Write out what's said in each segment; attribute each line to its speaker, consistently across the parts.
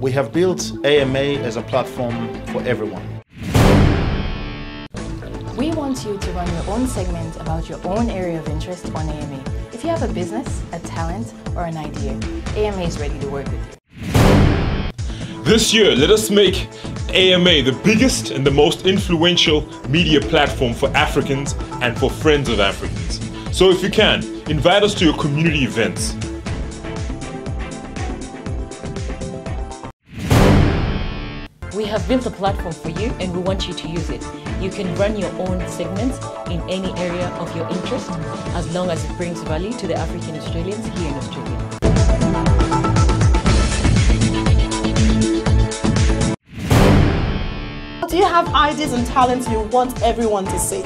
Speaker 1: We have built AMA as a platform for everyone.
Speaker 2: We want you to run your own segment about your own area of interest on AMA. If you have a business, a talent, or an idea, AMA is ready to work with you.
Speaker 3: This year, let us make AMA the biggest and the most influential media platform for Africans and for friends of Africans. So if you can, invite us to your community events.
Speaker 4: We have built a platform for you and we want you to use it. You can run your own segments in any area of your interest as long as it brings value to the African Australians here in Australia.
Speaker 5: Do you have ideas and talents you want everyone to see?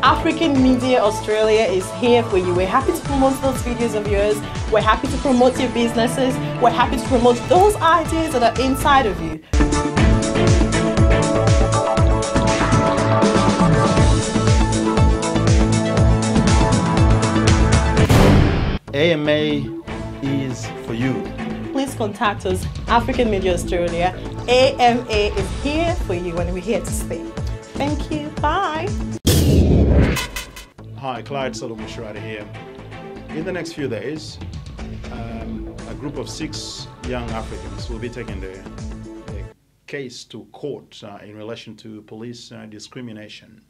Speaker 5: African Media Australia is here for you. We're happy to promote those videos of yours. We're happy to promote your businesses. We're happy to promote those ideas that are inside of you.
Speaker 1: AMA is for you.
Speaker 5: Please contact us, African Media Australia. AMA is here for you and we're here to stay. Thank you. Bye.
Speaker 1: Hi, Clyde Solomon-Sharada here. In the next few days, a group of 6 young Africans will be taking their case to court in relation to police discrimination.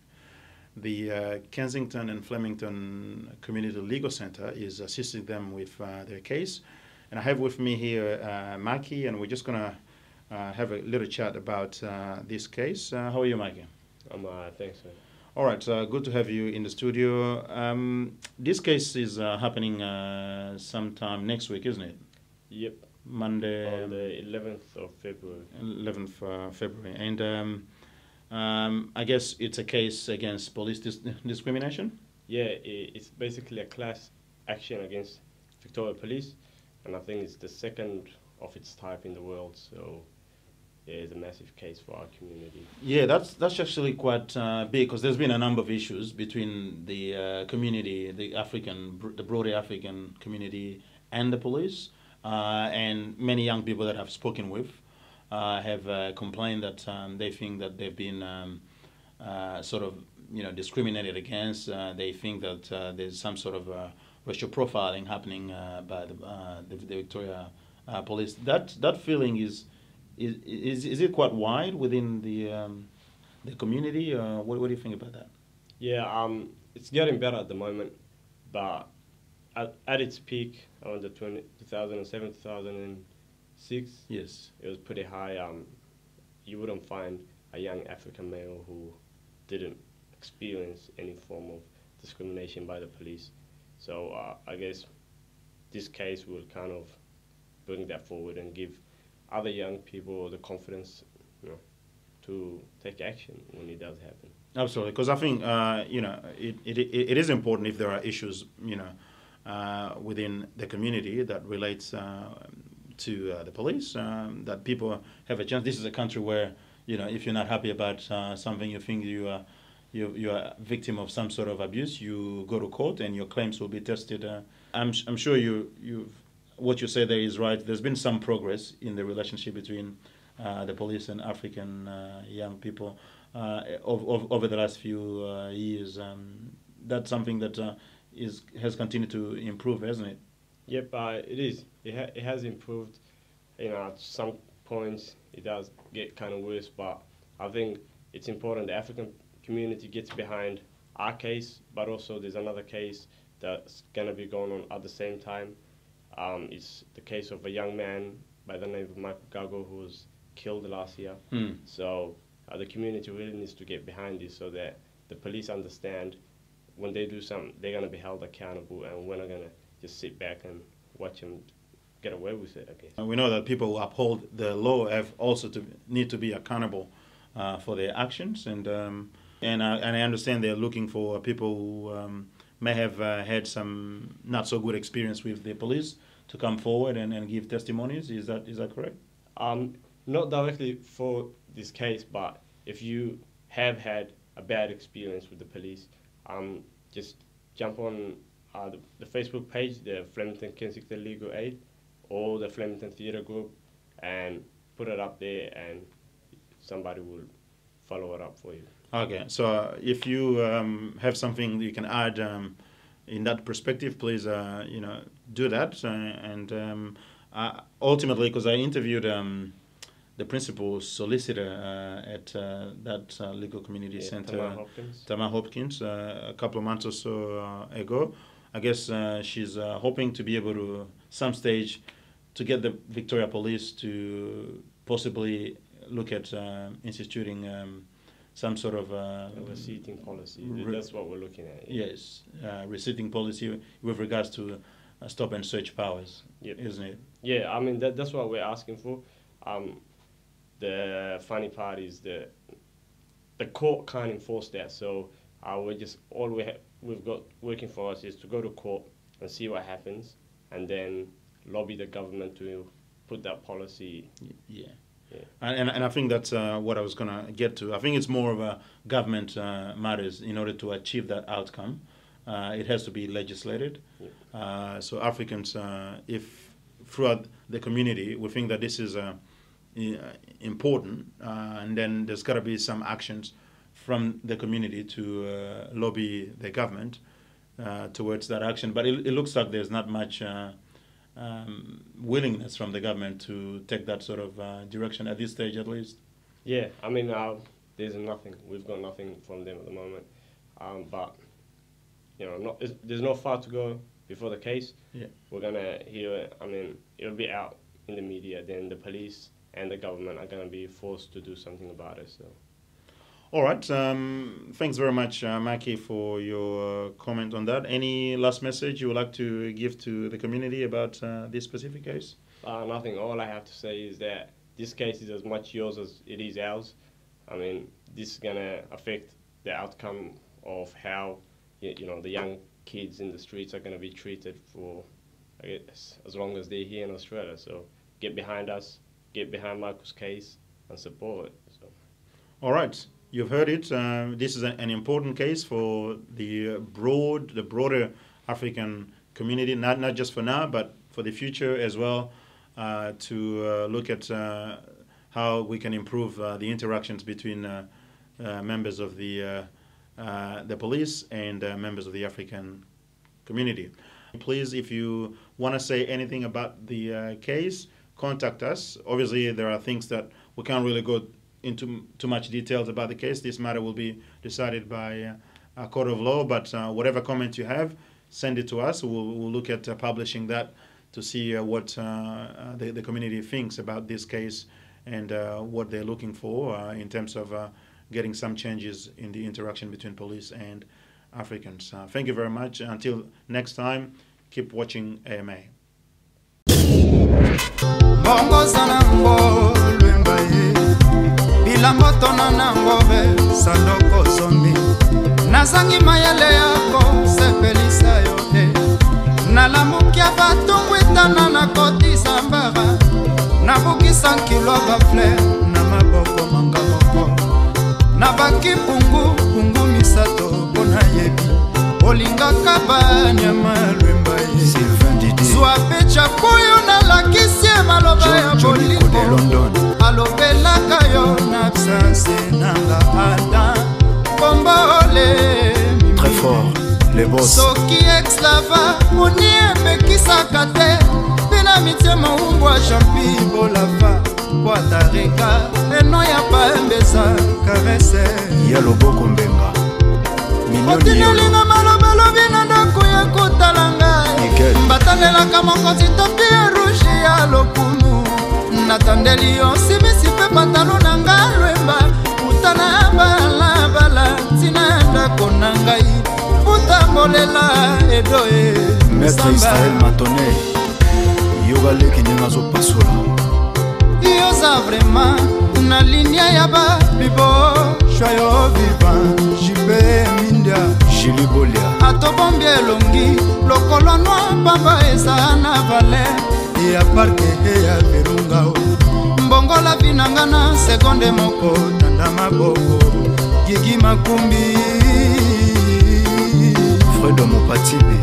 Speaker 1: The Kensington and Flemington Community Legal Center is assisting them with their case. And I have with me here Maki, and we're just going to have a little chat about this case. How are you, Maki?
Speaker 6: I'm thanks, man.
Speaker 1: All right, good to have you in the studio. This case is happening sometime next week, isn't it?
Speaker 6: Yep.
Speaker 1: Monday.
Speaker 6: On the 11th of February.
Speaker 1: 11th February. And I guess it's a case against police discrimination?
Speaker 6: Yeah, it's basically a class action against Victoria Police, and I think it's the second of its type in the world, so yeah, it's a massive case for our community.
Speaker 1: Yeah, that's actually quite big, because there's been a number of issues between the community, the broader African community and the police, and many young people that I've spoken with have complained that they think that they've been sort of, discriminated against. They think that there's some sort of racial profiling happening by the Victoria Police. That feeling is it quite wide within the community? What do you think about that?
Speaker 6: Yeah, it's getting better at the moment, but at its peak around the 2007, 2006,
Speaker 1: yes,
Speaker 6: it was pretty high. You wouldn't find a young African male who didn't experience any form of discrimination by the police. So I guess this case will kind of bring that forward and give other young people the confidence, to take action when it does happen.
Speaker 1: Absolutely, because I think it is important if there are issues within the community that relates to the police, that people have a chance. This is a country where if you're not happy about something, you think you are a victim of some sort of abuse, you go to court and your claims will be tested. I'm sure what you say there is right. There's been some progress in the relationship between the police and African young people over the last few years. That's something that has continued to improve, hasn't it?
Speaker 6: Yep, it is. It has improved. At some points it does get kind of worse, but I think it's important the African community gets behind our case, but also there's another case that's going to be going on at the same time. It's the case of a young man by the name of Michael Gago who was killed last year. So the community really needs to get behind this so that the police understand when they do something, they're going to be held accountable, and we're not going to just sit back and watch them get away with it, I guess.
Speaker 1: We know that people who uphold the law have also need to be accountable for their actions, and I understand they're looking for people who may have had some not so good experience with the police to come forward and give testimonies. Is that correct?
Speaker 6: Not directly for this case, but if you have had a bad experience with the police, just jump on the Facebook page, the Flemington Kensington Legal Aid, or the Flemington Theatre Group, and put it up there and somebody will follow it up for you.
Speaker 1: Okay, so if you have something you can add in that perspective, please do that. Ultimately, because I interviewed the principal solicitor at that legal community center, Tamar Hopkins, a couple of months or so ago. I guess she's hoping to be able to, some stage, to get the Victoria Police to possibly look at instituting some sort of
Speaker 6: receipting policy. That's what we're looking at.
Speaker 1: Yes, receipting policy with regards to stop and search powers, isn't it?
Speaker 6: Yeah, I mean that's what we're asking for. The funny part is the court can't enforce that, so we're just we've got working for us is to go to court and see what happens, and then lobby the government to put that policy.
Speaker 1: Yeah. And I think that's what I was going to get to. I think it's more of a government matters in order to achieve that outcome. It has to be legislated. So Africans, if throughout the community, we think that this is important, and then there's got to be some actions from the community to lobby the government towards that action. But it looks like there's not much willingness from the government to take that sort of direction at this stage, at least.
Speaker 6: Yeah, I mean, there's nothing. We've got nothing from them at the moment. But there's no far to go before the case.
Speaker 1: Yeah,
Speaker 6: we're gonna hear it. I mean, it'll be out in the media. Then the police and the government are gonna be forced to do something about it. So.
Speaker 1: All right. Thanks very much, Maki, for your comment on that. Any last message you would like to give to the community about this specific case?
Speaker 6: Nothing. All I have to say is that this case is as much yours as it is ours. I mean, this is going to affect the outcome of how the young kids in the streets are going to be treated for, I guess, as long as they're here in Australia. So get behind us, get behind Michael's case, and support it. So.
Speaker 1: All right. You've heard it. This is an important case for the broader African community, not just for now, but for the future as well, to look at how we can improve the interactions between members of the police and members of the African community. Please, if you want to say anything about the case, contact us. Obviously, there are things that we can't really go into too much details about the case. This matter will be decided by a court of law, but whatever comment you have, send it to us. We'll look at publishing that to see what the community thinks about this case and what they're looking for in terms of getting some changes in the interaction between police and Africans. Thank you very much. Until next time, keep watching AMA.
Speaker 7: Bilamboto na nangove sandoko zombi nazangi mayele yako sepelisa yote nalamukia batungwitana na kotisa mbara nabukisa nkilo bafle na maboko mangamoko nabaki pungu misato pona yebi olingaka banyama lwemba ye zwa pecha kuyo na lakisie maloba ya boliko alobelaka yo na absence nanga ada kombole
Speaker 8: très fort les boss
Speaker 7: soki ex-lava uni epekisaka te pena mitie maumbwa champi bolava kwatareka eno ya paembeza karese
Speaker 8: ya loboko mbenga
Speaker 7: otinelinga malobalobi na ndako ya kotala ngai mbatanelaka mokonzi topi ya rouge ya lokumu natandeli yo simisi mpe pantalo na nga lwemba utana balabala ntina ndako na ngai utambolela edoe
Speaker 8: maître Israël Matone yogaleki ndenge azopasola
Speaker 7: yoza vraimen na linia ya babibo shwayo vivant jipe mindia
Speaker 8: jilibolia
Speaker 7: atobombi elongi lokolo noa pamba eza na vale ya parke ya virungao mbongola vinanga na sekonde moko tanda maboko gigi makumbi
Speaker 8: Fredo Mopatibe